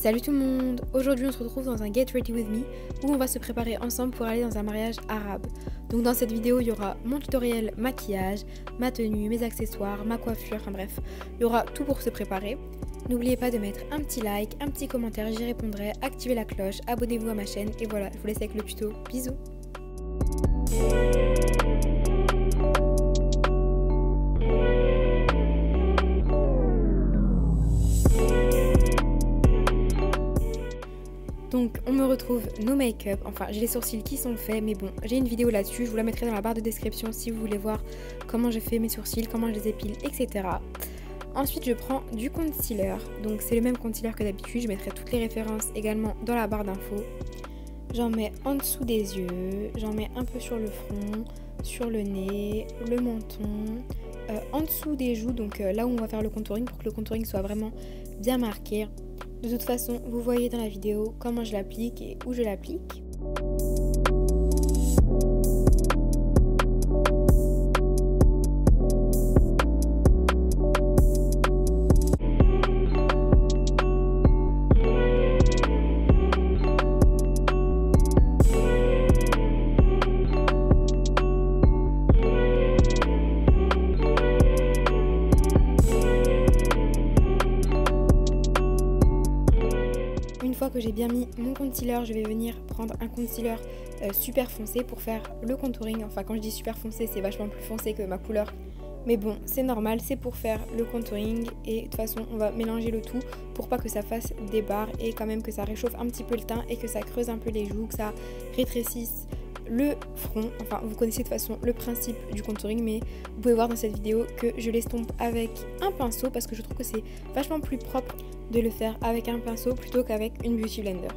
Salut tout le monde! Aujourd'hui on se retrouve dans un Get Ready With Me où on va se préparer ensemble pour aller dans un mariage arabe. Donc dans cette vidéo il y aura mon tutoriel maquillage, ma tenue, mes accessoires, ma coiffure, enfin bref, il y aura tout pour se préparer. N'oubliez pas de mettre un petit like, un petit commentaire, j'y répondrai, activez la cloche, abonnez-vous à ma chaîne et voilà, je vous laisse avec le tuto. Bisous! Donc on me retrouve no make-up, enfin j'ai les sourcils qui sont faits mais bon j'ai une vidéo là-dessus, je vous la mettrai dans la barre de description si vous voulez voir comment je fais mes sourcils, comment je les épile, etc. Ensuite je prends du concealer, donc c'est le même concealer que d'habitude, je mettrai toutes les références également dans la barre d'infos. J'en mets en dessous des yeux, j'en mets un peu sur le front, sur le nez, le menton, en dessous des joues, donc là où on va faire le contouring pour que le contouring soit vraiment bien marqué. De toute façon, vous voyez dans la vidéo comment je l'applique et où je l'applique. Une fois que j'ai bien mis mon concealer, je vais venir prendre un concealer super foncé pour faire le contouring. Enfin quand je dis super foncé, c'est vachement plus foncé que ma couleur. Mais bon, c'est normal, c'est pour faire le contouring. Et de toute façon, on va mélanger le tout pour pas que ça fasse des barres et quand même que ça réchauffe un petit peu le teint et que ça creuse un peu les joues, que ça rétrécisse le front. Enfin, vous connaissez de toute façon le principe du contouring, mais vous pouvez voir dans cette vidéo que je l'estompe avec un pinceau parce que je trouve que c'est vachement plus propre de le faire avec un pinceau plutôt qu'avec une beauty blender.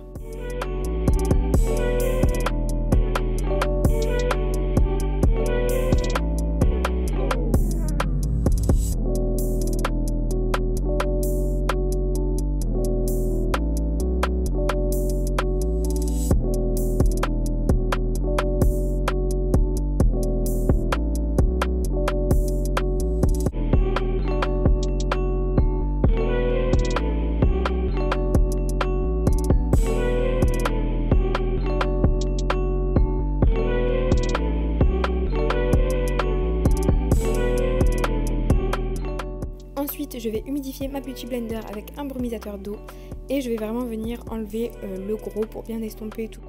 Ensuite, je vais humidifier ma beauty blender avec un brumisateur d'eau et je vais vraiment venir enlever le gros pour bien estomper tout.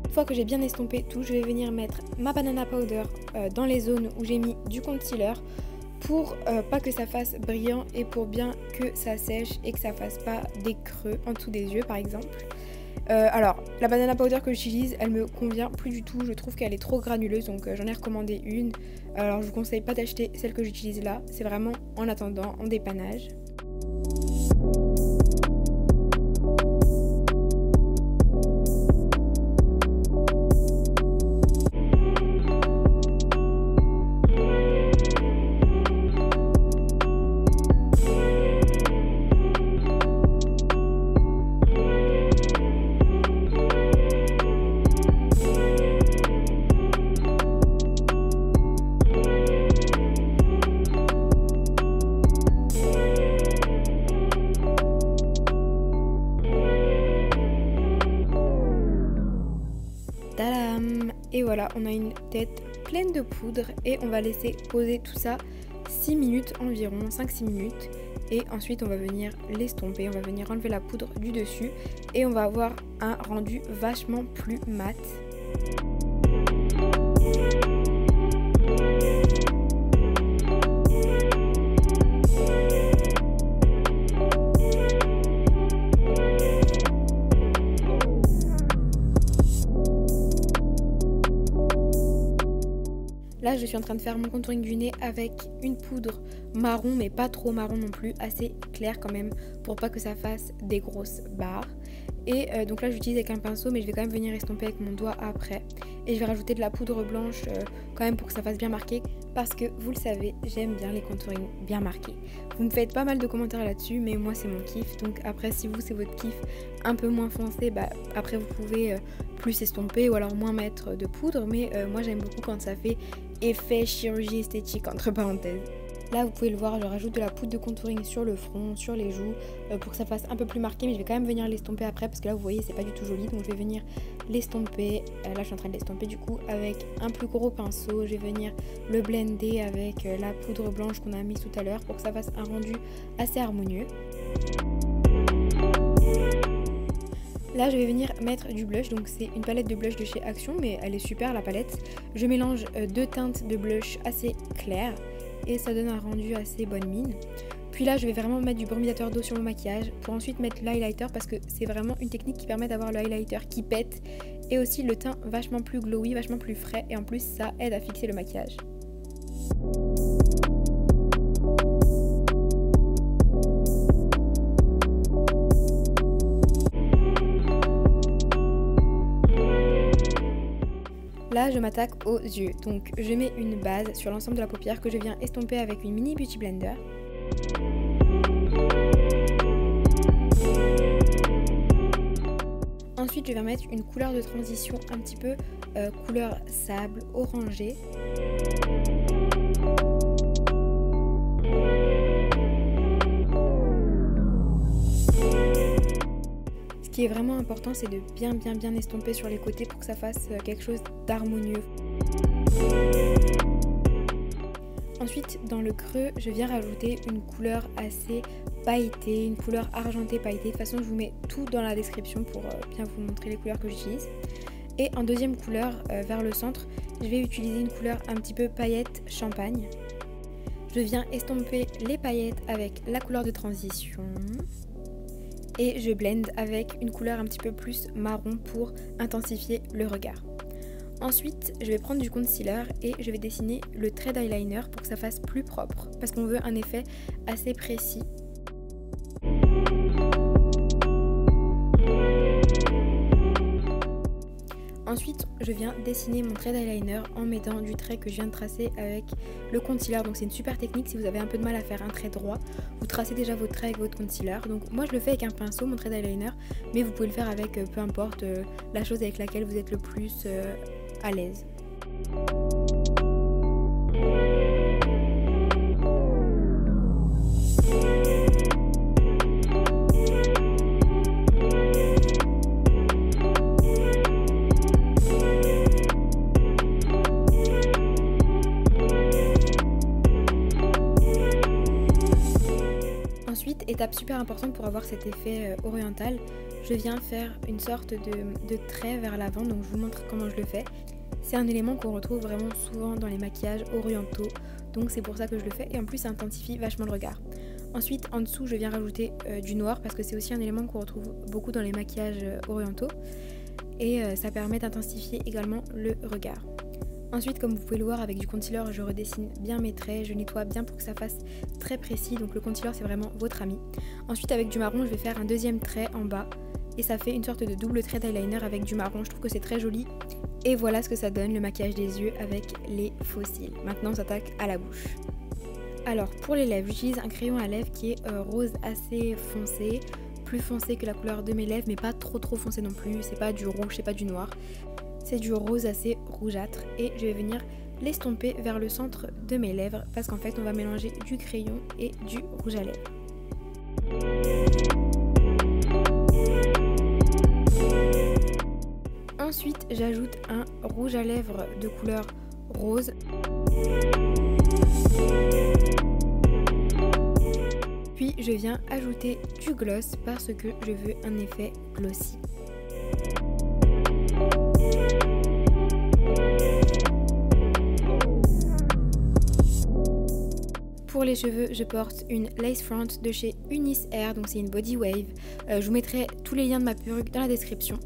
Une fois que j'ai bien estompé tout, je vais venir mettre ma banana powder dans les zones où j'ai mis du concealer pour pas que ça fasse brillant et pour bien que ça sèche et que ça fasse pas des creux en dessous des yeux par exemple. Alors la banana powder que j'utilise, elle me convient plus du tout, je trouve qu'elle est trop granuleuse, donc j'en ai recommandé une. Alors je vous conseille pas d'acheter celle que j'utilise là, c'est vraiment en attendant, en dépannage. Tadam! Et voilà, on a une tête pleine de poudre et on va laisser poser tout ça 6 minutes environ, 5-6 minutes. Et ensuite on va venir l'estomper, on va venir enlever la poudre du dessus et on va avoir un rendu vachement plus mat. Là je suis en train de faire mon contouring du nez avec une poudre marron mais pas trop marron non plus, assez claire quand même pour pas que ça fasse des grosses barres. Et donc là j'utilise avec un pinceau, mais je vais quand même venir estomper avec mon doigt après. Et je vais rajouter de la poudre blanche quand même pour que ça fasse bien marqué. parce que vous le savez, j'aime bien les contourings bien marqués. Vous me faites pas mal de commentaires là-dessus, mais moi c'est mon kiff. Donc après, si vous c'est votre kiff un peu moins foncé, bah après vous pouvez plus estomper ou alors moins mettre de poudre. Mais moi j'aime beaucoup quand ça fait effet chirurgie esthétique entre parenthèses. Là vous pouvez le voir, je rajoute de la poudre de contouring sur le front, sur les joues pour que ça fasse un peu plus marqué, mais je vais quand même venir l'estomper après parce que là vous voyez c'est pas du tout joli, donc je vais venir l'estomper, là je suis en train de l'estomper du coup avec un plus gros pinceau, je vais venir le blender avec la poudre blanche qu'on a mise tout à l'heure pour que ça fasse un rendu assez harmonieux. Là je vais venir mettre du blush, donc c'est une palette de blush de chez Action, mais elle est super la palette. Je mélange deux teintes de blush assez claires et ça donne un rendu assez bonne mine. Puis là je vais vraiment mettre du brumisateur d'eau sur mon maquillage pour ensuite mettre l'highlighter parce que c'est vraiment une technique qui permet d'avoir le highlighter qui pète et aussi le teint vachement plus glowy, vachement plus frais et en plus ça aide à fixer le maquillage. Là je m'attaque aux yeux, donc je mets une base sur l'ensemble de la paupière que je viens estomper avec une mini beauty blender. Ensuite je vais mettre une couleur de transition un petit peu couleur sable orangé. Ce qui est vraiment important, c'est de bien estomper sur les côtés pour que ça fasse quelque chose d'harmonieux. Ensuite, dans le creux, je viens rajouter une couleur assez pailletée, une couleur argentée pailletée. De toute façon, je vous mets tout dans la description pour bien vous montrer les couleurs que j'utilise. Et en deuxième couleur, vers le centre, je vais utiliser une couleur un petit peu paillette champagne. Je viens estomper les paillettes avec la couleur de transition. Et je blende avec une couleur un petit peu plus marron pour intensifier le regard. Ensuite, je vais prendre du concealer et je vais dessiner le trait d'eyeliner pour que ça fasse plus propre parce qu'on veut un effet assez précis. Ensuite, je viens dessiner mon trait d'eyeliner en mettant du trait que je viens de tracer avec le concealer. Donc c'est une super technique si vous avez un peu de mal à faire un trait droit. Vous tracez déjà votre trait avec votre concealer. Donc moi je le fais avec un pinceau, mon trait d'eyeliner, mais vous pouvez le faire avec peu importe la chose avec laquelle vous êtes le plus à l'aise. Ensuite, étape super importante pour avoir cet effet oriental, je viens faire une sorte de trait vers l'avant, donc je vous montre comment je le fais. C'est un élément qu'on retrouve vraiment souvent dans les maquillages orientaux, donc c'est pour ça que je le fais et en plus ça intensifie vachement le regard. Ensuite, en dessous, je viens rajouter du noir parce que c'est aussi un élément qu'on retrouve beaucoup dans les maquillages orientaux et ça permet d'intensifier également le regard. Ensuite, comme vous pouvez le voir avec du concealer, je redessine bien mes traits, je nettoie bien pour que ça fasse très précis, donc le concealer c'est vraiment votre ami. Ensuite avec du marron, je vais faire un deuxième trait en bas et ça fait une sorte de double trait d'eyeliner avec du marron, je trouve que c'est très joli. Et voilà ce que ça donne le maquillage des yeux avec les faux cils. Maintenant on s'attaque à la bouche. Alors pour les lèvres, j'utilise un crayon à lèvres qui est rose assez foncé, plus foncé que la couleur de mes lèvres mais pas trop foncé non plus, c'est pas du rouge, c'est pas du noir. C'est du rose assez rougeâtre et je vais venir l'estomper vers le centre de mes lèvres parce qu'en fait on va mélanger du crayon et du rouge à lèvres. Ensuite j'ajoute un rouge à lèvres de couleur rose. Puis je viens ajouter du gloss parce que je veux un effet glossy. Pour les cheveux, je porte une lace front de chez Unis Hair, donc c'est une body wave. Je vous mettrai tous les liens de ma perruque dans la description.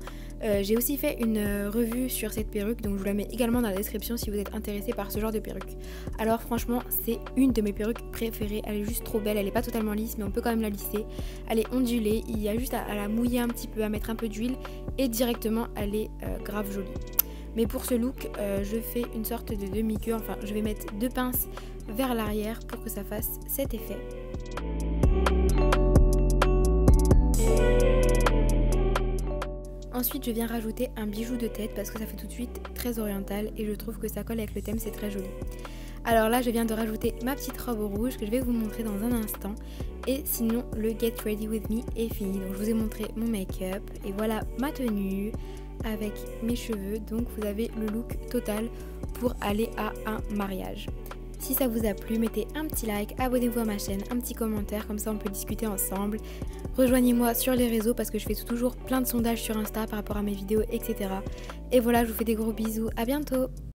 J'ai aussi fait une revue sur cette perruque, donc je vous la mets également dans la description si vous êtes intéressé par ce genre de perruque. Alors franchement, c'est une de mes perruques préférées, elle est juste trop belle, elle n'est pas totalement lisse mais on peut quand même la lisser. Elle est ondulée, il y a juste à la mouiller un petit peu, à mettre un peu d'huile et directement elle est grave jolie. Mais pour ce look, je fais une sorte de demi-queue, enfin je vais mettre 2 pinces vers l'arrière pour que ça fasse cet effet. Ensuite je viens rajouter un bijou de tête parce que ça fait tout de suite très oriental et je trouve que ça colle avec le thème, c'est très joli. Alors là je viens de rajouter ma petite robe rouge que je vais vous montrer dans un instant. Et sinon le Get Ready With Me est fini. Donc je vous ai montré mon make-up et voilà ma tenue avec mes cheveux. Donc vous avez le look total pour aller à un mariage. Si ça vous a plu, mettez un petit like, abonnez-vous à ma chaîne, un petit commentaire, comme ça on peut discuter ensemble. Rejoignez-moi sur les réseaux parce que je fais toujours plein de sondages sur Insta par rapport à mes vidéos, etc. Et voilà, je vous fais des gros bisous, à bientôt!